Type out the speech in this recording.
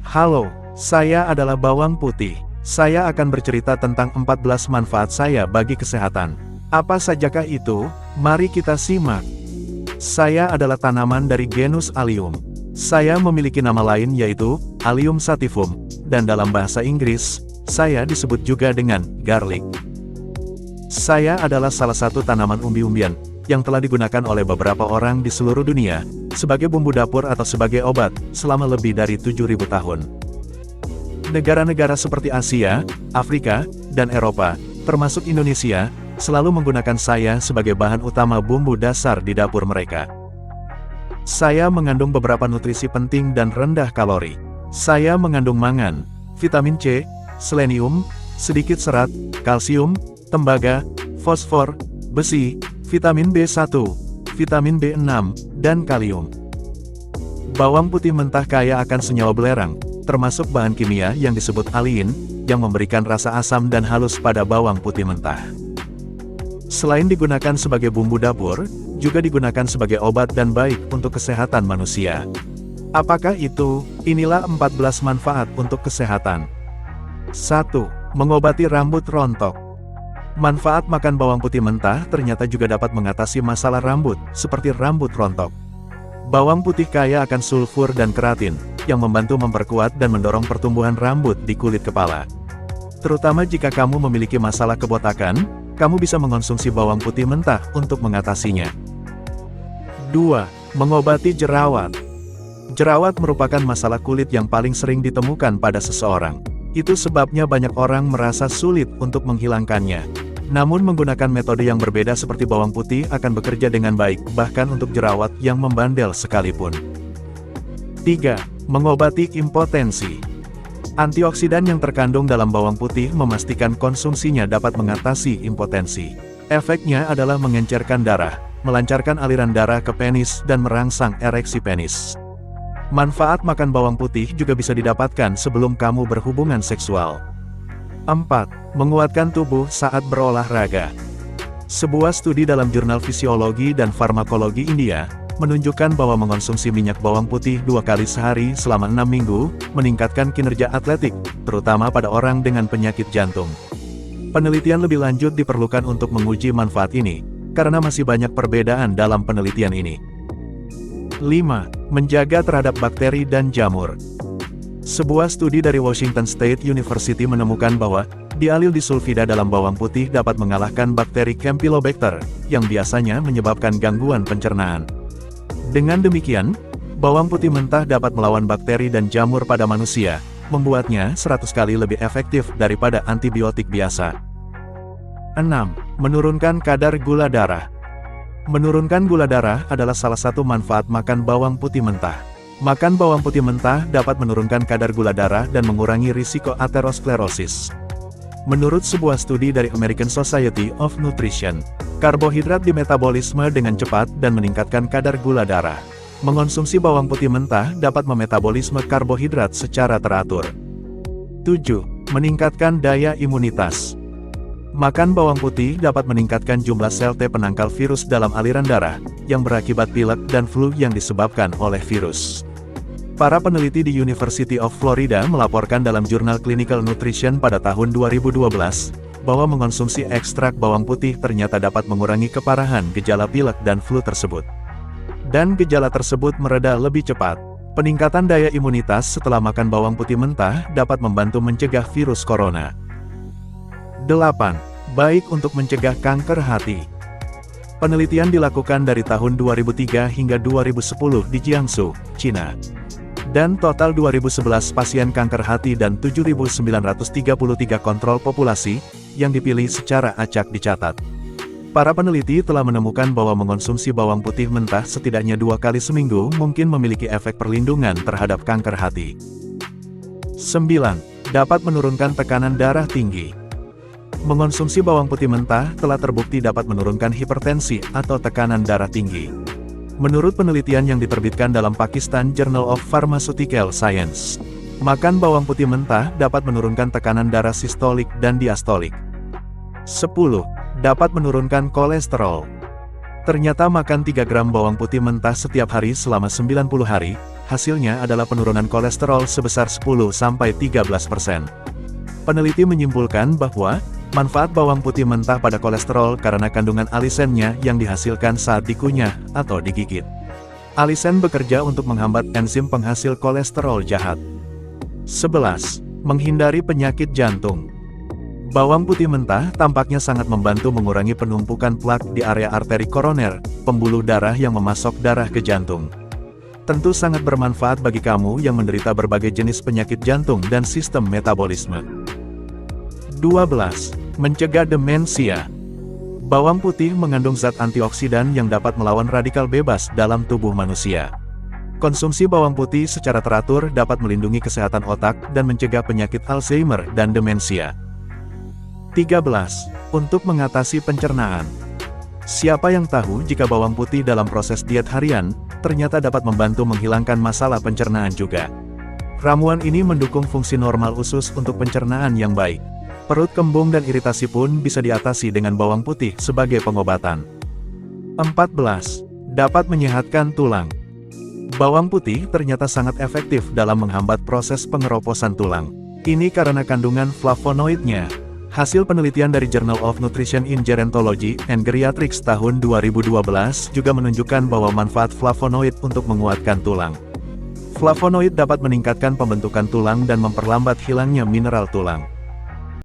Halo, saya adalah Bawang Putih. Saya akan bercerita tentang 14 manfaat saya bagi kesehatan. Apa sajakah itu? Mari kita simak. Saya adalah tanaman dari genus Allium. Saya memiliki nama lain yaitu Allium sativum, dan dalam bahasa Inggris, saya disebut juga dengan garlic. Saya adalah salah satu tanaman umbi-umbian yang telah digunakan oleh beberapa orang di seluruh dunia sebagai bumbu dapur atau sebagai obat selama lebih dari 7.000 tahun. Negara-negara seperti Asia, Afrika, dan Eropa, termasuk Indonesia, selalu menggunakan saya sebagai bahan utama bumbu dasar di dapur mereka. Saya mengandung beberapa nutrisi penting dan rendah kalori. Saya mengandung mangan, vitamin C, selenium, sedikit serat, kalsium, tembaga, fosfor, besi, vitamin B1, vitamin B6, dan kalium. Bawang putih mentah kaya akan senyawa belerang, termasuk bahan kimia yang disebut aliin, yang memberikan rasa asam dan halus pada bawang putih mentah. Selain digunakan sebagai bumbu dapur, juga digunakan sebagai obat dan baik untuk kesehatan manusia. Apakah itu? Inilah 14 manfaat untuk kesehatan. 1. Mengobati rambut rontok. Manfaat makan bawang putih mentah ternyata juga dapat mengatasi masalah rambut, seperti rambut rontok. Bawang putih kaya akan sulfur dan keratin, yang membantu memperkuat dan mendorong pertumbuhan rambut di kulit kepala. Terutama jika kamu memiliki masalah kebotakan, kamu bisa mengonsumsi bawang putih mentah untuk mengatasinya. 2. Mengobati jerawat. Jerawat merupakan masalah kulit yang paling sering ditemukan pada seseorang. Itu sebabnya banyak orang merasa sulit untuk menghilangkannya. Namun menggunakan metode yang berbeda seperti bawang putih akan bekerja dengan baik, bahkan untuk jerawat yang membandel sekalipun. 3. Mengobati impotensi. Antioksidan yang terkandung dalam bawang putih memastikan konsumsinya dapat mengatasi impotensi. Efeknya adalah mengencerkan darah, melancarkan aliran darah ke penis dan merangsang ereksi penis. Manfaat makan bawang putih juga bisa didapatkan sebelum kamu berhubungan seksual. 4. Menguatkan tubuh saat berolahraga. Sebuah studi dalam jurnal Fisiologi dan Farmakologi India menunjukkan bahwa mengonsumsi minyak bawang putih 2 kali sehari selama 6 minggu meningkatkan kinerja atletik, terutama pada orang dengan penyakit jantung. Penelitian lebih lanjut diperlukan untuk menguji manfaat ini, karena masih banyak perbedaan dalam penelitian ini. 5. Menjaga terhadap bakteri dan jamur. Sebuah studi dari Washington State University menemukan bahwa dialil disulfida dalam bawang putih dapat mengalahkan bakteri Campylobacter, yang biasanya menyebabkan gangguan pencernaan. Dengan demikian, bawang putih mentah dapat melawan bakteri dan jamur pada manusia, membuatnya 100 kali lebih efektif daripada antibiotik biasa. 6. Menurunkan kadar gula darah. Menurunkan gula darah adalah salah satu manfaat makan bawang putih mentah. Makan bawang putih mentah dapat menurunkan kadar gula darah dan mengurangi risiko aterosklerosis. Menurut sebuah studi dari American Society of Nutrition, karbohidrat dimetabolisme dengan cepat dan meningkatkan kadar gula darah. Mengonsumsi bawang putih mentah dapat memetabolisme karbohidrat secara teratur. 7. Meningkatkan daya imunitas. Makan bawang putih dapat meningkatkan jumlah sel T penangkal virus dalam aliran darah, yang berakibat pilek dan flu yang disebabkan oleh virus. Para peneliti di University of Florida melaporkan dalam jurnal Clinical Nutrition pada tahun 2012, bahwa mengonsumsi ekstrak bawang putih ternyata dapat mengurangi keparahan gejala pilek dan flu tersebut. Dan gejala tersebut mereda lebih cepat. Peningkatan daya imunitas setelah makan bawang putih mentah dapat membantu mencegah virus corona. 8. Baik untuk mencegah kanker hati. Penelitian dilakukan dari tahun 2003 hingga 2010 di Jiangsu, China. Dan total 2011 pasien kanker hati dan 7.933 kontrol populasi, yang dipilih secara acak dicatat. Para peneliti telah menemukan bahwa mengonsumsi bawang putih mentah setidaknya 2 kali seminggu mungkin memiliki efek perlindungan terhadap kanker hati. 9. Dapat menurunkan tekanan darah tinggi. Mengonsumsi bawang putih mentah telah terbukti dapat menurunkan hipertensi atau tekanan darah tinggi. Menurut penelitian yang diterbitkan dalam Pakistan Journal of Pharmaceutical Science, makan bawang putih mentah dapat menurunkan tekanan darah sistolik dan diastolik. 10. Dapat menurunkan kolesterol. Ternyata makan 3 gram bawang putih mentah setiap hari selama 90 hari, hasilnya adalah penurunan kolesterol sebesar 10-13%. Peneliti menyimpulkan bahwa, manfaat bawang putih mentah pada kolesterol karena kandungan alisennya yang dihasilkan saat dikunyah atau digigit. Alisen bekerja untuk menghambat enzim penghasil kolesterol jahat. 11. Menghindari penyakit jantung. Bawang putih mentah tampaknya sangat membantu mengurangi penumpukan plak di area arteri koroner, pembuluh darah yang memasok darah ke jantung. Tentu sangat bermanfaat bagi kamu yang menderita berbagai jenis penyakit jantung dan sistem metabolisme. 12. Mencegah demensia. Bawang putih mengandung zat antioksidan yang dapat melawan radikal bebas dalam tubuh manusia. Konsumsi bawang putih secara teratur dapat melindungi kesehatan otak dan mencegah penyakit Alzheimer dan demensia. 13. Untuk mengatasi pencernaan. Siapa yang tahu jika bawang putih dalam proses diet harian, ternyata dapat membantu menghilangkan masalah pencernaan juga. Ramuan ini mendukung fungsi normal usus untuk pencernaan yang baik. Perut kembung dan iritasi pun bisa diatasi dengan bawang putih sebagai pengobatan. 14. Dapat menyehatkan tulang. Bawang putih ternyata sangat efektif dalam menghambat proses pengeroposan tulang. Ini karena kandungan flavonoidnya. Hasil penelitian dari Journal of Nutrition in Gerontology and Geriatrics tahun 2012 juga menunjukkan bahwa manfaat flavonoid untuk menguatkan tulang. Flavonoid dapat meningkatkan pembentukan tulang dan memperlambat hilangnya mineral tulang.